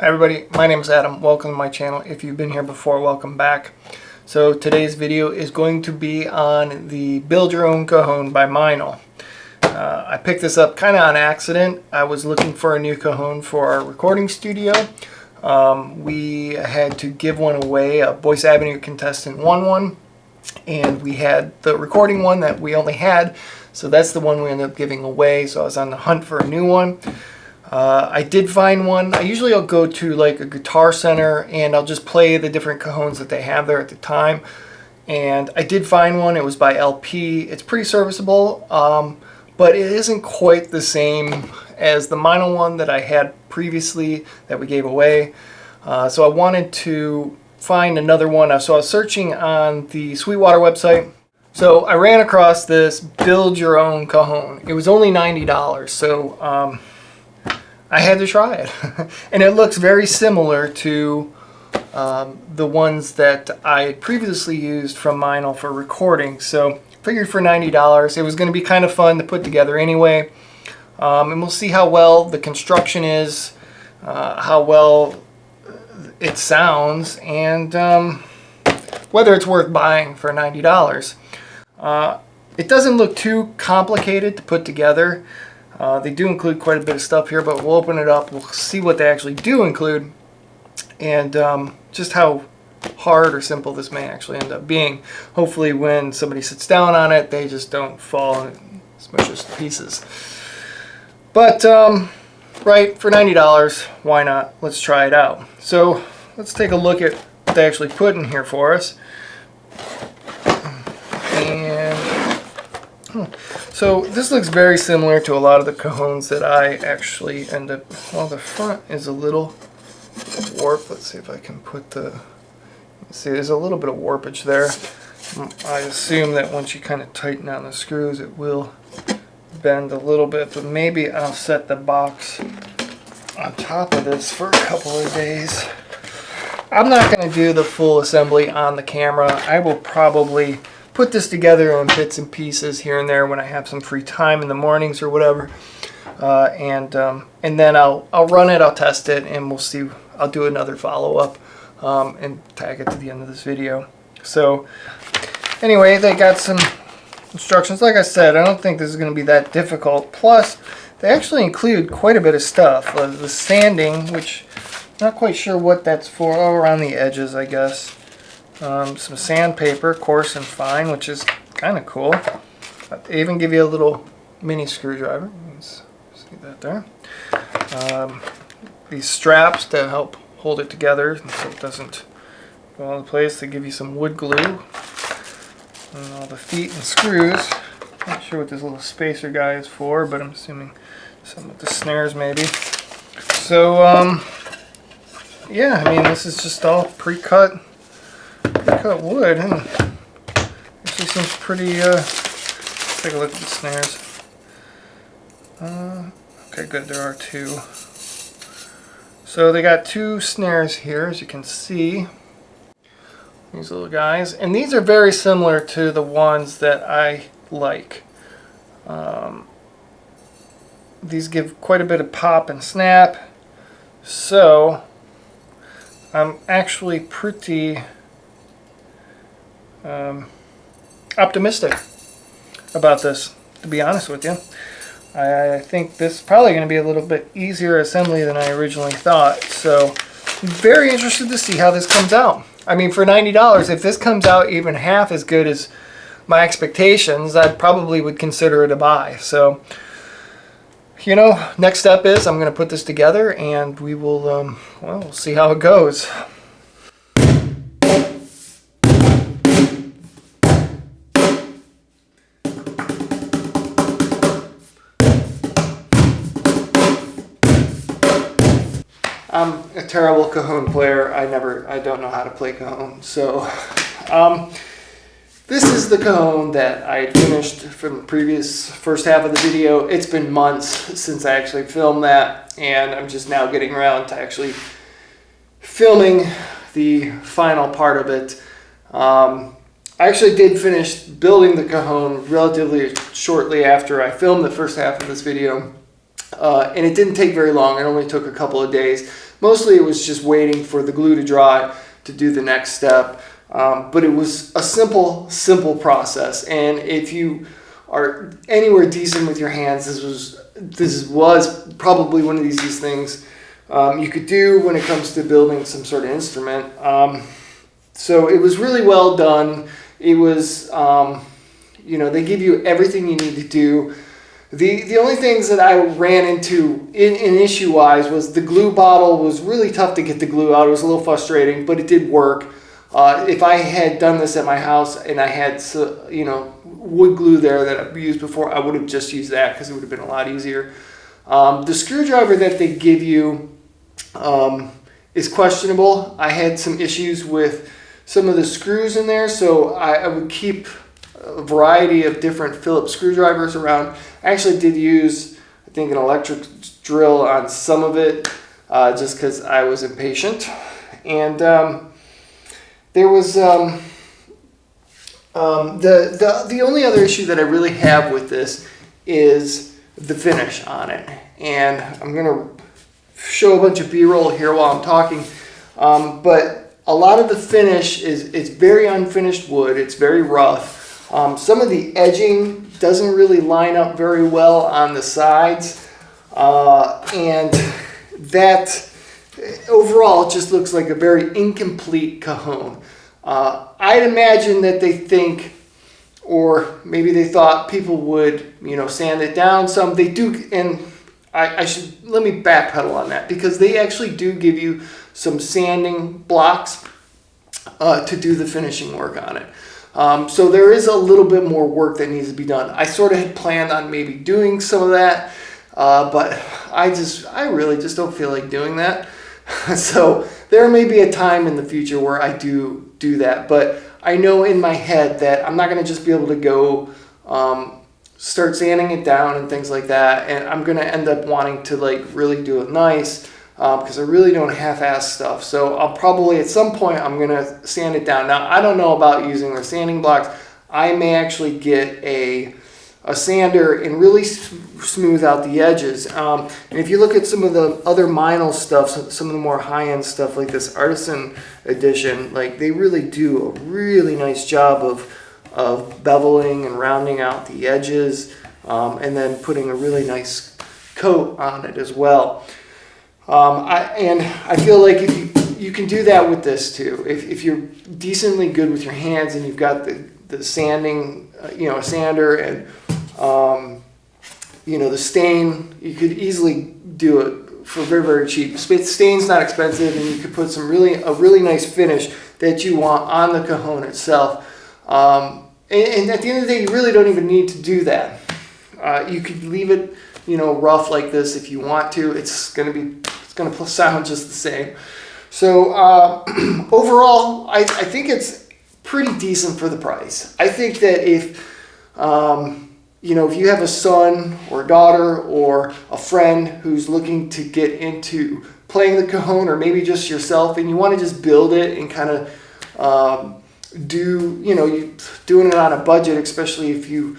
Hi everybody, my name is Adam. Welcome to my channel. If you've been here before, welcome back. So today's video is going to be on the Build Your Own Cajon by Meinl. I picked this up kind of on accident. I was looking for a new cajon for our recording studio. We had to give one away. A Boyce Avenue contestant won one, and we had the recording one that we only had, so that's the one we ended up giving away. So I was on the hunt for a new one. I did find one. I'll go to like a guitar center and I'll just play the different cajons that they have there at the time. And I did find one. It was by LP. It's pretty serviceable, but it isn't quite the same as the Meinl one that I had previously that we gave away. So I wanted to find another one. So I was searching on the Sweetwater website. So I ran across this Build Your Own Cajon. It was only $90. So I had to try it. And it looks very similar to the ones that I had previously used from Meinl for recording. So figured for $90 it was going to be kind of fun to put together anyway. And we'll see how well the construction is, how well it sounds, and whether it's worth buying for $90. It doesn't look too complicated to put together. They do include quite a bit of stuff here, but we'll open it up. We'll see what they actually do include, and just how hard or simple this may actually end up being. Hopefully when somebody sits down on it, they just don't fall and smush us to pieces. But, right, for $90, why not? Let's try it out. So let's take a look at what they actually put in here for us. So this looks very similar to a lot of the cajons that I actually end up, well, the front is a little warped. Let's see if I can put see, there's a little bit of warpage there. I assume that once you kind of tighten on the screws, it will bend a little bit, but maybe I'll set the box on top of this for a couple of days. I'm not going to do the full assembly on the camera. I will probably put this together in bits and pieces here and there when I have some free time in the mornings or whatever, and then I'll run it, I'll test it, and we'll see. I'll do another follow-up and tag it to the end of this video. So anyway, they got some instructions. Like I said, I don't think this is going to be that difficult. Plus, they actually include quite a bit of stuff. The sanding, which I'm not quite sure what that's for. Oh, around the edges, I guess. Some sandpaper, coarse and fine, which is kind of cool. They even give you a little mini screwdriver. Let's see that there. These straps to help hold it together so it doesn't go all over the place. They give you some wood glue and all the feet and screws. Not sure what this little spacer guy is for, but I'm assuming some of the snares maybe. So yeah, I mean, this is just all pre-cut wood, and actually seems pretty, let's take a look at the snares. Okay, good, there are two. So they got two snares here, as you can see. These little guys, and these are very similar to the ones that I like. These give quite a bit of pop and snap, so I'm actually pretty optimistic about this, to be honest with you. I think this is probably going to be a little bit easier assembly than I originally thought, so I'm very interested to see how this comes out. I mean, for $90, if this comes out even half as good as my expectations, I probably would consider it a buy. So, you know, next step is I'm going to put this together and we will, well, we'll see how it goes. I'm a terrible cajon player. I don't know how to play cajon. So, this is the cajon that I finished from the previous first half of the video. It's been months since I actually filmed that, and I'm just now getting around to actually filming the final part of it. I actually did finish building the cajon relatively shortly after I filmed the first half of this video. And it didn't take very long. It only took a couple of days. Mostly it was just waiting for the glue to dry to do the next step. But it was a simple process. And if you are anywhere decent with your hands, this was probably one of these things you could do when it comes to building some sort of instrument. So it was really well done. It was, you know, they give you everything you need to do. The only things that I ran into in issue-wise was the glue bottle was really tough to get the glue out. It was a little frustrating, but it did work. If I had done this at my house and I had, you know, wood glue there that I've used before, I would have just used that because it would have been a lot easier. The screwdriver that they give you is questionable. I had some issues with some of the screws in there, so I would keep a variety of different Phillips screwdrivers around. I actually did use, I think, an electric drill on some of it just because I was impatient. And there was the only other issue that I really have with this is the finish on it. And I'm going to show a bunch of B-roll here while I'm talking. But a lot of the finish is very unfinished wood. It's very rough. Some of the edging doesn't really line up very well on the sides. And that overall just looks like a very incomplete cajon. I'd imagine that they think, or maybe they thought people would, you know, sand it down some. They do, and let me backpedal on that, because they actually do give you some sanding blocks to do the finishing work on it. So there is a little bit more work that needs to be done. I sort of had planned on maybe doing some of that, but I really just don't feel like doing that. So there may be a time in the future where I do that, but I know in my head that I'm not going to just be able to go start sanding it down and things like that, and I'm going to end up wanting to like really do it nice because I really don't half-ass stuff. So I'll probably at some point I'm going to sand it down. Now I don't know about using the sanding blocks. I may actually get a sander and really smooth out the edges. And if you look at some of the other Meinl stuff, some of the more high-end stuff like this Artisan edition, like they really do a really nice job of beveling and rounding out the edges, and then putting a really nice coat on it as well. I feel like if you can do that with this too. If you're decently good with your hands and you've got the sanding, you know, a sander and you know, the stain, you could easily do it for very, very cheap. Stain's not expensive, and you could put a really nice finish that you want on the cajon itself. And at the end of the day, you really don't even need to do that. You could leave it, you know, rough like this if you want to. It's gonna sound just the same. So overall, I think it's pretty decent for the price. I think that if you know, if you have a son or a daughter or a friend who's looking to get into playing the cajon, or maybe just yourself, and you want to just build it and kind of doing it on a budget, especially if you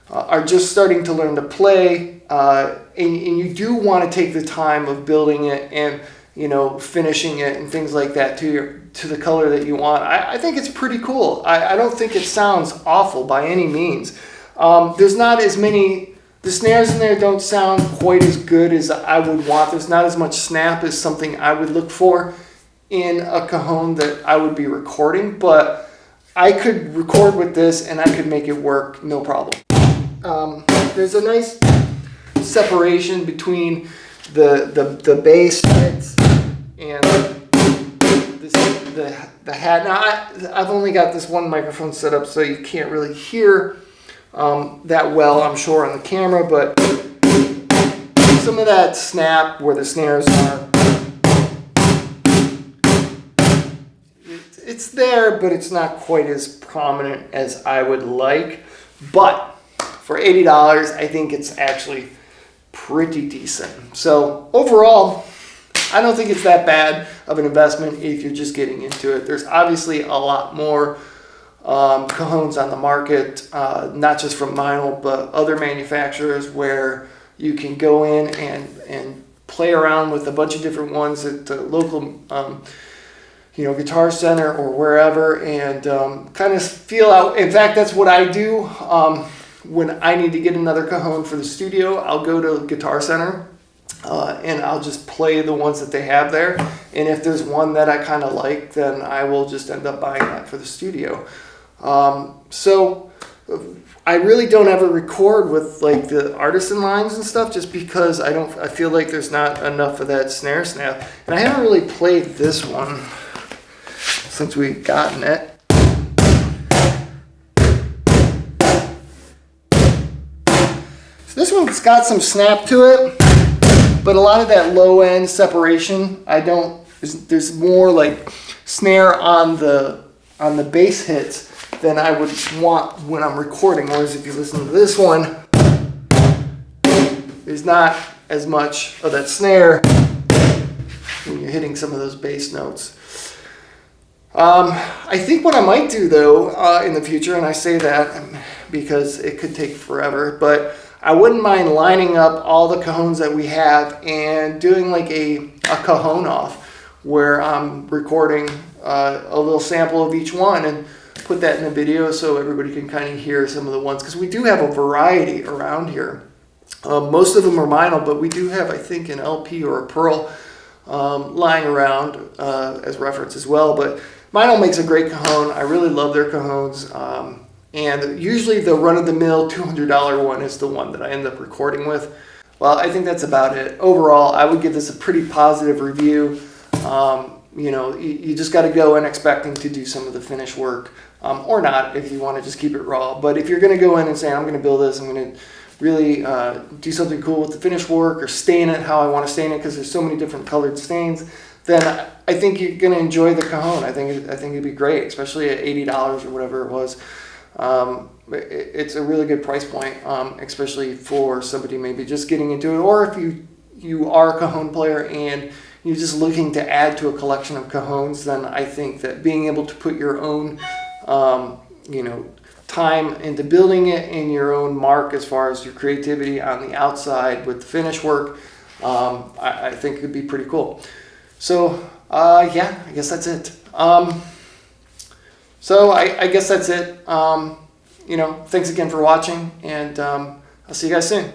are just starting to learn to play, and you do want to take the time of building it and, you know, finishing it and things like that to the color that you want. I think it's pretty cool. I don't think it sounds awful by any means. There's not as many, the snares in there don't sound quite as good as I would want. There's not as much snap as something I would look for in a cajon that I would be recording, but I could record with this and I could make it work no problem. There's a nice separation between the bass heads and the hat. Now I've only got this one microphone set up, so you can't really hear that well, I'm sure, on the camera, but some of that snap where the snares are, it's there, but it's not quite as prominent as I would like. But for $80, I think it's actually pretty decent. So overall, I don't think it's that bad of an investment if you're just getting into it. There's obviously a lot more cajons on the market, not just from Meinl, but other manufacturers, where you can go in and play around with a bunch of different ones at the local Guitar Center or wherever, and kind of feel out. In fact, that's what I do when I need to get another cajon for the studio. I'll go to Guitar Center and I'll just play the ones that they have there, and if there's one that I kind of like, then I will just end up buying that for the studio. So I really don't ever record with like the artisan lines and stuff, just because I feel like there's not enough of that snare snap, and I haven't really played this one since we've gotten it. So this one's got some snap to it, but a lot of that low end separation, there's more like snare on the bass hits than I would want when I'm recording. Whereas if you listen to this one, there's not as much of that snare when you're hitting some of those bass notes. I think what I might do though in the future, and I say that because it could take forever, but I wouldn't mind lining up all the cajons that we have and doing like a cajon off where I'm recording a little sample of each one and put that in a video so everybody can kind of hear some of the ones, because we do have a variety around here. Most of them are Meinl, but we do have, I think, an LP or a Pearl lying around as reference as well. But Meinl makes a great cajon. I really love their cajons. And usually the run-of-the-mill $200 one is the one that I end up recording with. Well, I think that's about it. Overall, I would give this a pretty positive review. You just got to go in expecting to do some of the finish work, or not if you want to just keep it raw. But if you're going to go in and say, I'm going to build this, I'm going to really do something cool with the finish work, or stain it how I want to stain it, because there's so many different colored stains, then I think you're going to enjoy the cajon. I think it'd be great, especially at $80 or whatever it was. It's a really good price point, especially for somebody maybe just getting into it, or if you are a cajon player and you're just looking to add to a collection of cajons. Then I think that being able to put your own time into building it and your own mark as far as your creativity on the outside with the finish work, I think it could be pretty cool. So yeah, I guess that's it. So I guess that's it. Thanks again for watching, and I'll see you guys soon.